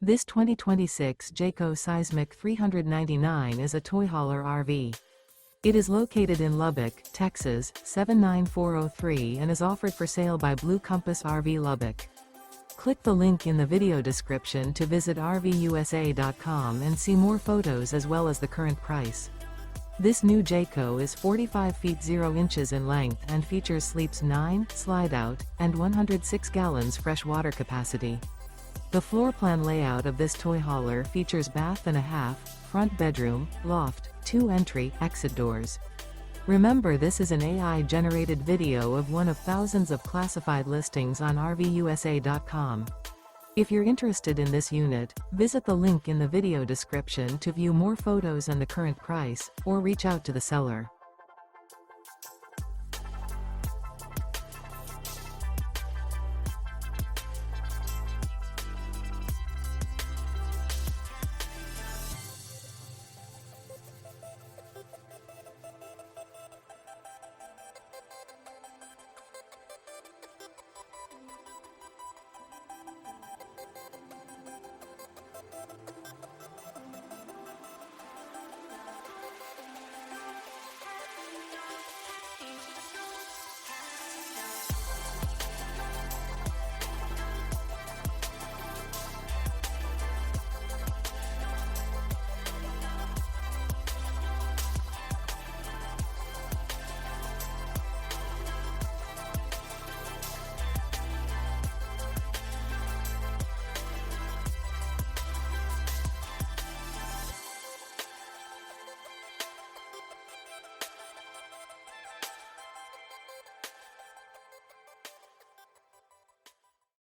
This 2026 Jayco Seismic 399 is a toy hauler RV. It is located in Lubbock, Texas, 79403 and is offered for sale by Blue Compass RV Lubbock. Click the link in the video description to visit RVUSA.com and see more photos as well as the current price. This new Jayco is 45 feet 0 inches in length and features sleeps 9, slide-out, and 106 gallons fresh water capacity. The floor plan layout of this toy hauler features bath and a half, front bedroom, loft, 2 entry, exit doors. Remember, this is an AI-generated video of one of thousands of classified listings on RVUSA.com. If you're interested in this unit, visit the link in the video description to view more photos and the current price, or reach out to the seller.